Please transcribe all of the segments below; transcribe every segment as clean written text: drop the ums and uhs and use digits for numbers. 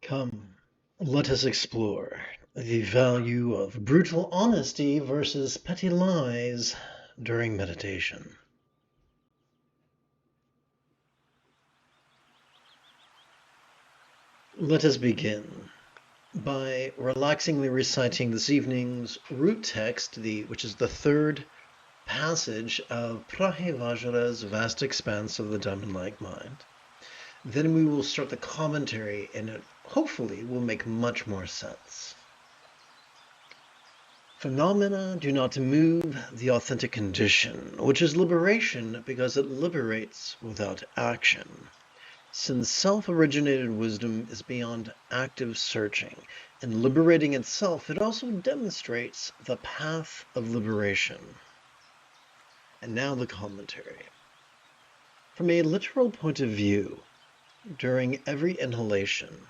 Come, let us explore the value of brutal honesty versus petty lies during meditation. Let us begin by relaxingly reciting this evening's root text, which is the third passage of Prahivajra's vast expanse of the Diamond-like mind. Then we will start the commentary, and it hopefully will make much more sense. Phenomena do not move the authentic condition, which is liberation because it liberates without action. Since self-originated wisdom is beyond active searching and liberating itself, it also demonstrates the path of liberation. And now the commentary. From a literal point of view, during every inhalation,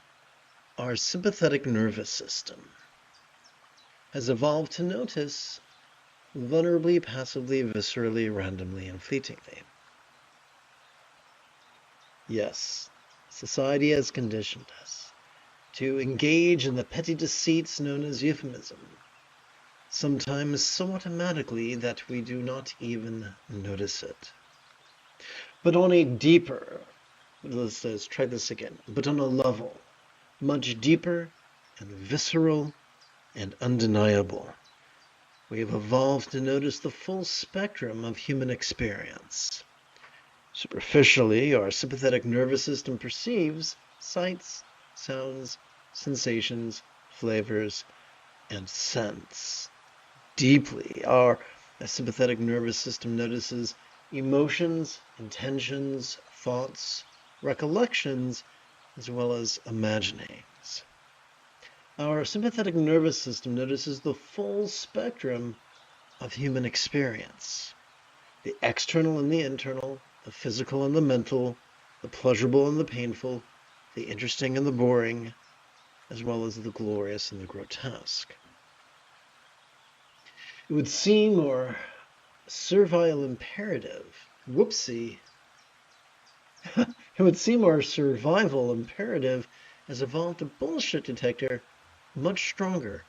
our sympathetic nervous system has evolved to notice vulnerably, passively, viscerally, randomly, and fleetingly. Yes, society has conditioned us to engage in the petty deceits known as euphemism, sometimes so automatically that we do not even notice it. But on a deeper, let's try this again, but on a level much deeper and visceral and undeniable, we have evolved to notice the full spectrum of human experience. Superficially, our sympathetic nervous system perceives sights, sounds, sensations, flavors, and scents. Deeply, our sympathetic nervous system notices emotions, intentions, thoughts, recollections, as well as imaginings. Our sympathetic nervous system notices the full spectrum of human experience, the external and the internal, the physical and the mental, the pleasurable and the painful, the interesting and the boring, as well as the glorious and the grotesque. It would seem our servile imperative, it would seem our survival imperative has evolved a bullshit detector much stronger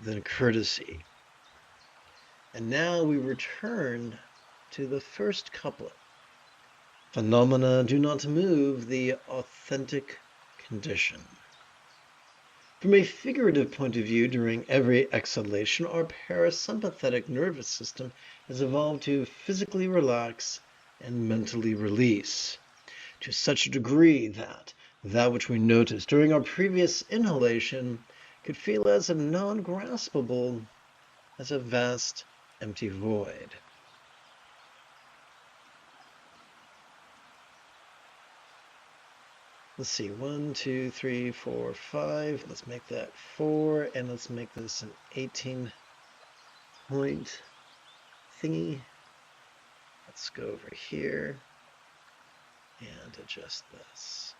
than courtesy. And now we return to the first couplet. Phenomena do not move the authentic condition. From a figurative point of view, during every exhalation, our parasympathetic nervous system has evolved to physically relax and mentally release, to such a degree that which we noticed during our previous inhalation could feel as non-graspable as a vast, empty void. Let's see, 1, 2, 3, 4, 5. Let's make that 4, and let's make this an 18-point thingy. Let's go over here and adjust this.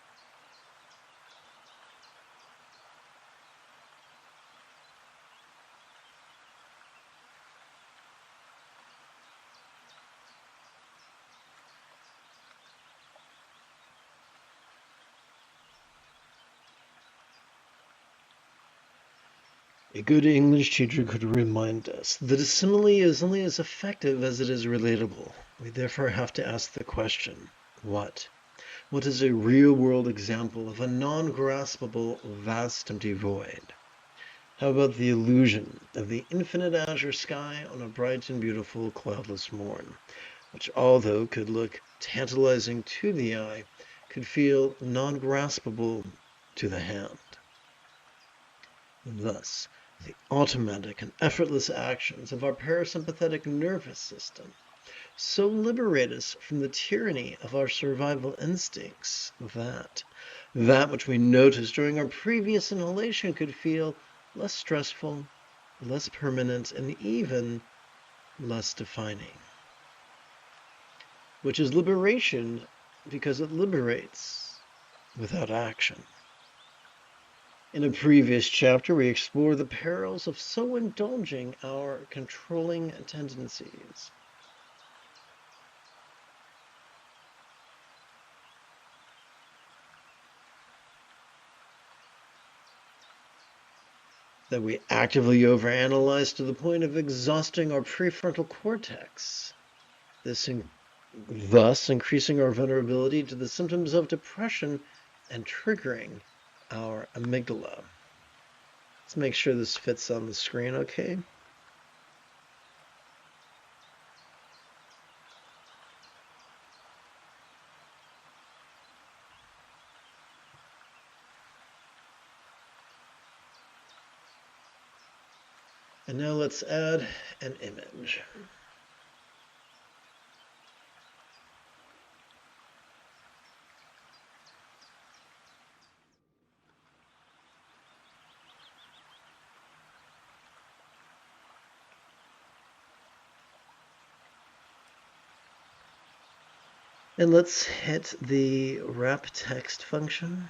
A good English teacher could remind us that a simile is only as effective as it is relatable. We therefore have to ask the question, what? What is a real-world example of a non-graspable, vast, empty void? How about the illusion of the infinite azure sky on a bright and beautiful cloudless morn, which, although could look tantalizing to the eye, could feel non-graspable to the hand? Thus, the automatic and effortless actions of our parasympathetic nervous system so liberate us from the tyranny of our survival instincts that which we noticed during our previous inhalation could feel less stressful, less permanent, and even less defining. Which is liberation because it liberates without action. In a previous chapter, we explored the perils of so indulging our controlling tendencies. that we actively overanalyze to the point of exhausting our prefrontal cortex, thus increasing our vulnerability to the symptoms of depression and triggering our amygdala. Let's make sure this fits on the screen okay. And now let's add an image. And let's hit the wrap text function.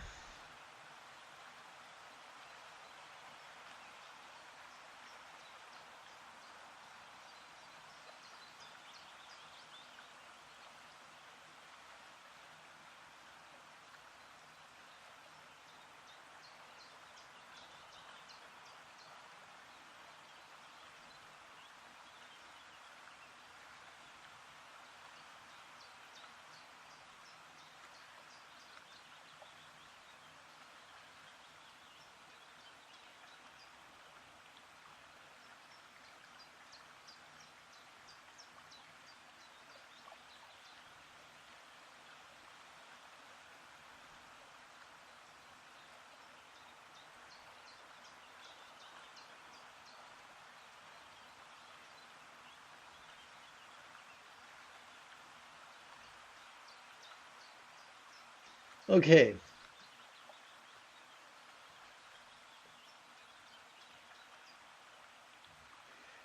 Okay.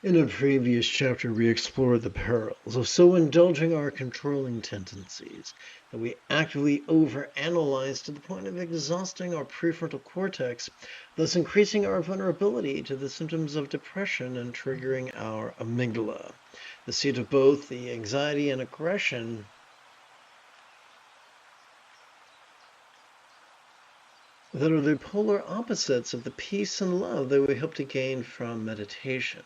In a previous chapter, we explored the perils of so indulging our controlling tendencies that we actively overanalyze to the point of exhausting our prefrontal cortex, thus increasing our vulnerability to the symptoms of depression and triggering our amygdala, the seat of both the anxiety and aggression that are the polar opposites of the peace and love that we hope to gain from meditation.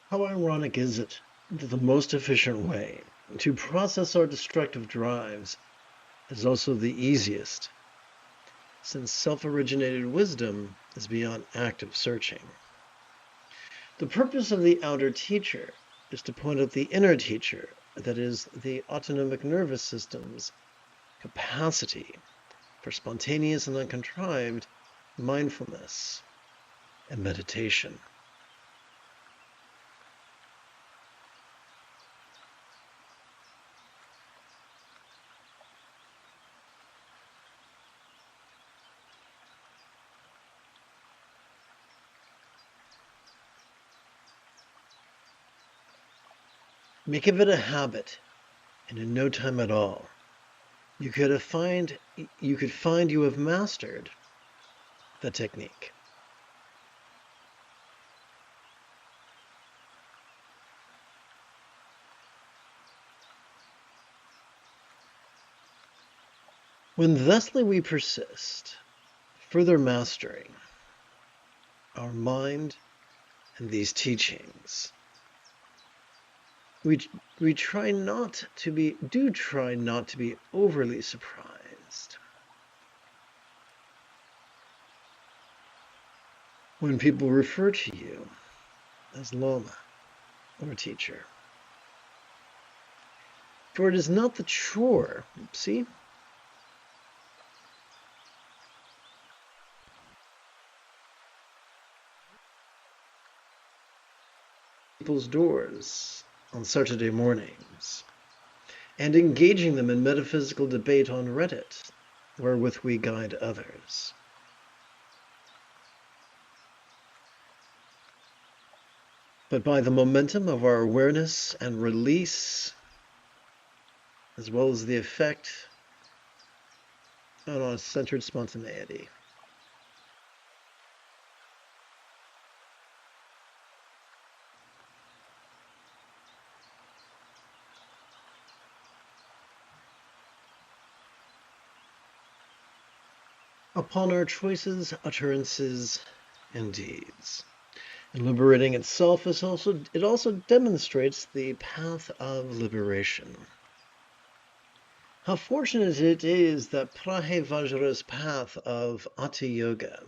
How ironic is it that the most efficient way to process our destructive drives is also the easiest, since self-originated wisdom is beyond active searching. The purpose of the outer teacher is to point out the inner teacher, that is, the autonomic nervous system's capacity for spontaneous and uncontrived mindfulness and meditation. Make of it a habit, and in no time at all, you could find you have mastered the technique. When thusly we persist, further mastering our mind and these teachings, we try not to be overly surprised when people refer to you as Lama or teacher. For it is not the chore, see? People's doors on Saturday mornings, and engaging them in metaphysical debate on Reddit, wherewith we guide others. But by the momentum of our awareness and release, as well as the effect on our centered spontaneity. Upon our choices, utterances, and deeds. And liberating itself it also demonstrates the path of liberation. How fortunate it is that Prahevajra's path of Ati Yoga,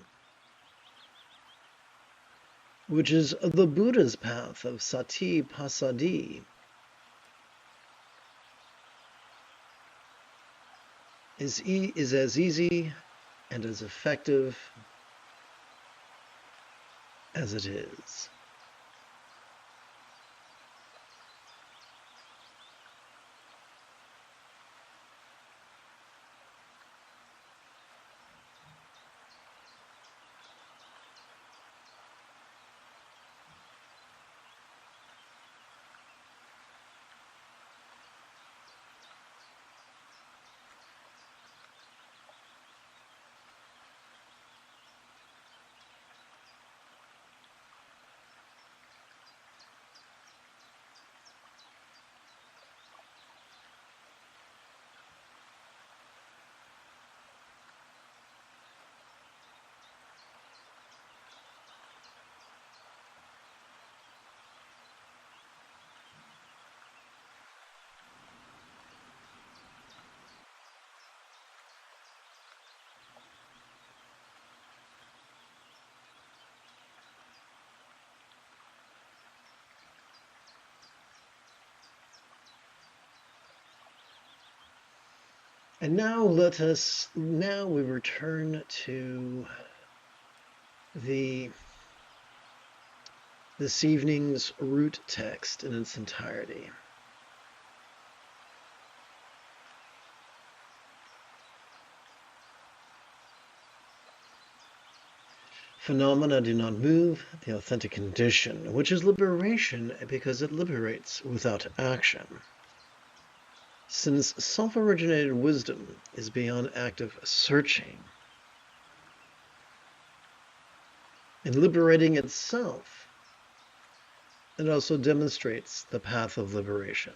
which is the Buddha's path of Sati Passaddhi, is as easy and as effective as it is. And now we return to this evening's root text in its entirety. Phenomena do not move the authentic condition, which is liberation because it liberates without action. Since self-originated wisdom is beyond active searching, in liberating itself, it also demonstrates the path of liberation.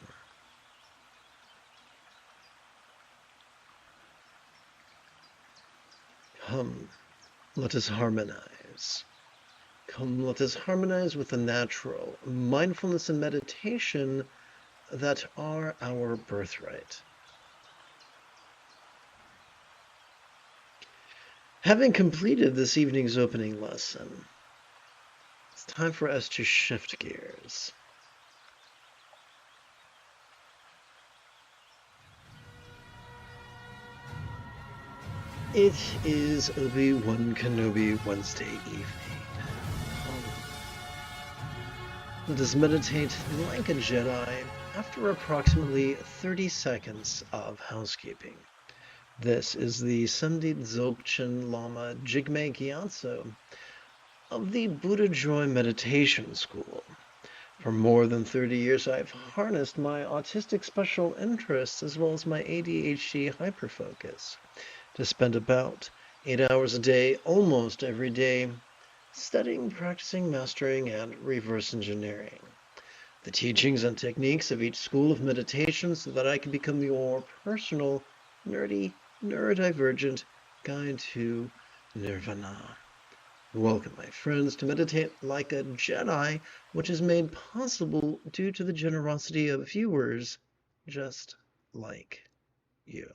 Come, let us harmonize. Come, let us harmonize with the natural mindfulness and meditation that are our birthright. Having completed this evening's opening lesson, it's time for us to shift gears. It is Obi-Wan Kenobi Wednesday evening. Let us meditate like a Jedi after approximately 30 seconds of housekeeping. This is the Sunday Dzogchen Lama Jigme Gyatso of the Buddha Joy Meditation School. For more than 30 years, I've harnessed my autistic special interests as well as my ADHD hyperfocus to spend about 8 hours a day, almost every day, studying, practicing, mastering, and reverse engineering the teachings and techniques of each school of meditation so that I can become your personal, nerdy, neurodivergent guide to nirvana. Welcome, my friends, to Meditate Like a Jedi, which is made possible due to the generosity of viewers just like you.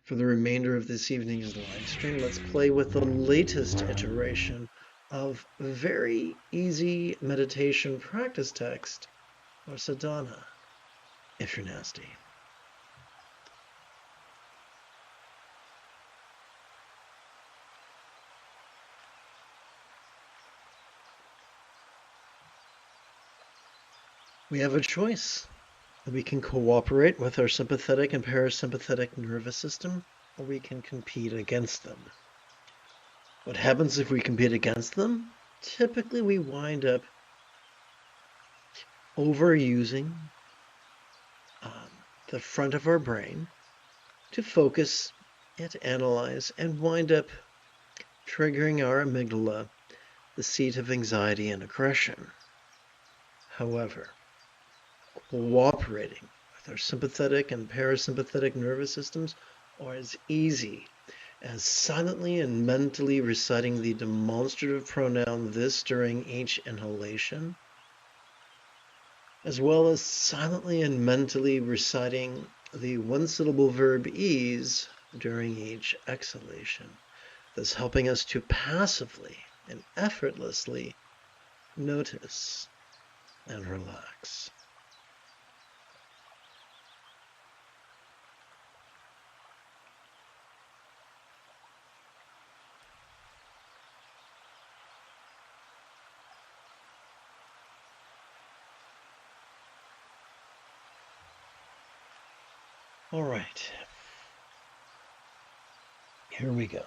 For the remainder of this evening's live stream, let's play with the latest iteration of very easy meditation practice text, or sadhana, if you're nasty. We have a choice. We can cooperate with our sympathetic and parasympathetic nervous system, or we can compete against them. What happens if we compete against them? Typically, we wind up overusing the front of our brain to focus and to analyze, and wind up triggering our amygdala, the seat of anxiety and aggression. However, cooperating with our sympathetic and parasympathetic nervous systems are as easy as silently and mentally reciting the demonstrative pronoun this during each inhalation, as well as silently and mentally reciting the one-syllable verb ease during each exhalation, thus helping us to passively and effortlessly notice and relax. All right, here we go.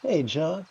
Hey, John.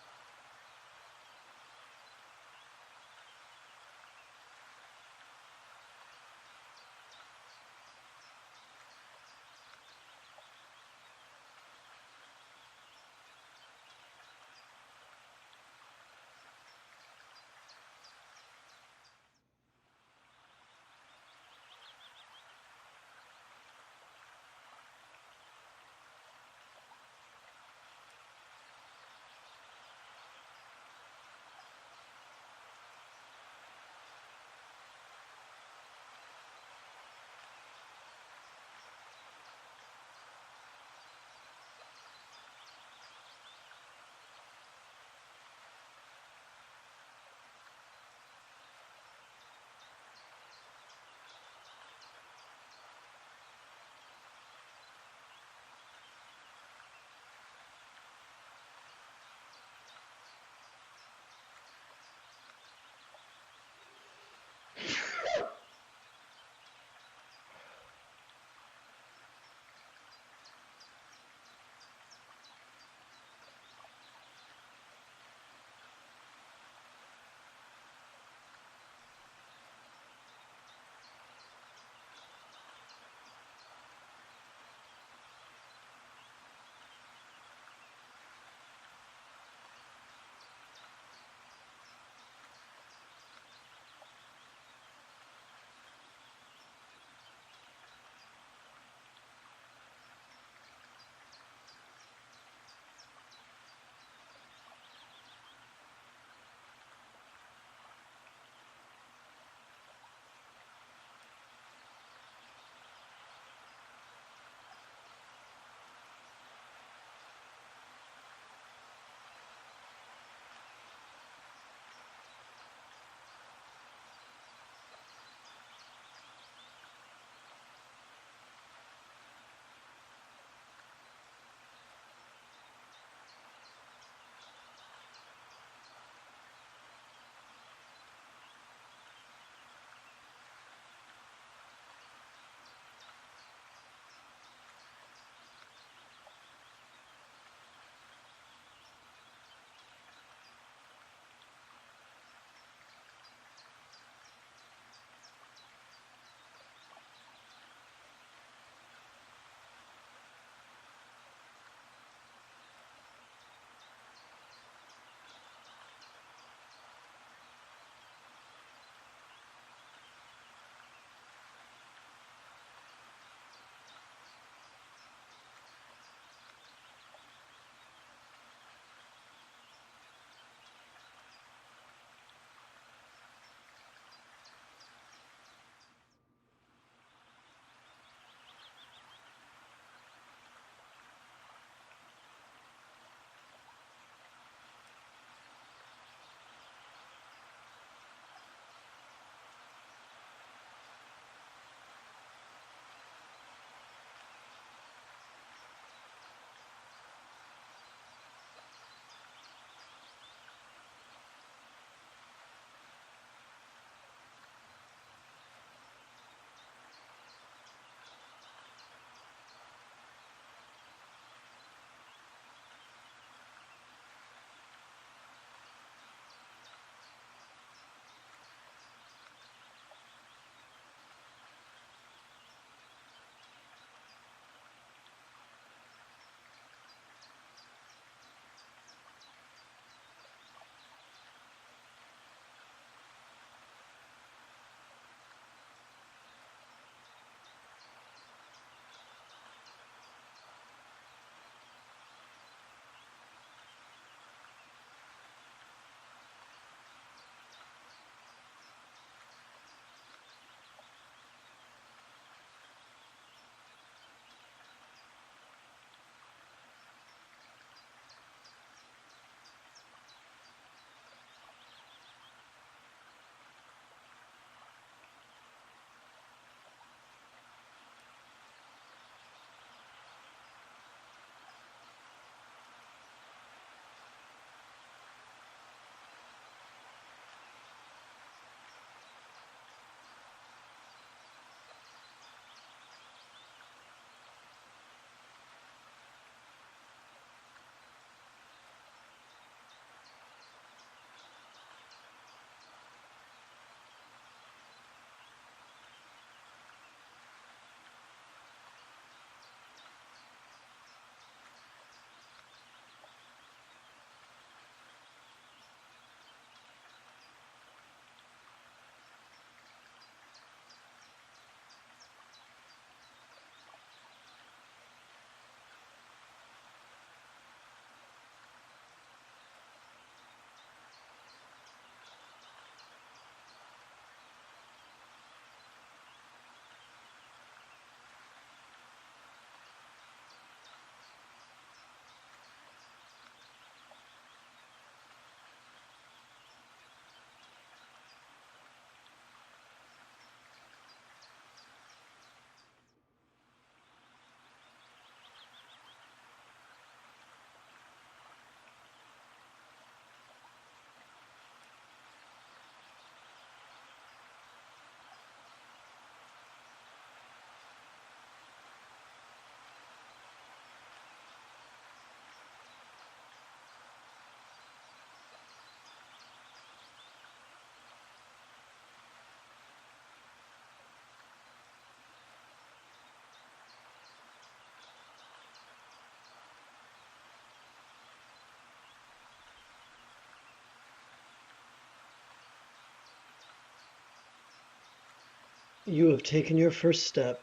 You have taken your first step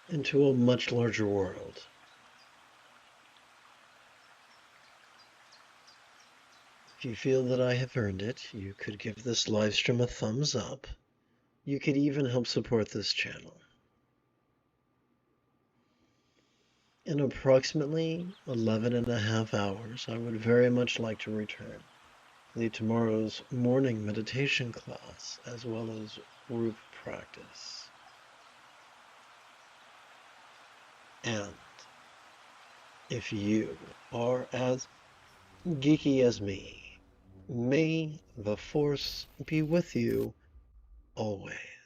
into a much larger world. If you feel that I have earned it, you could give this live stream a thumbs up. You could even help support this channel. In approximately 11.5 hours, I would very much like to return, lead tomorrow's morning meditation class, as well as group practice. And if you are as geeky as me, may the Force be with you always.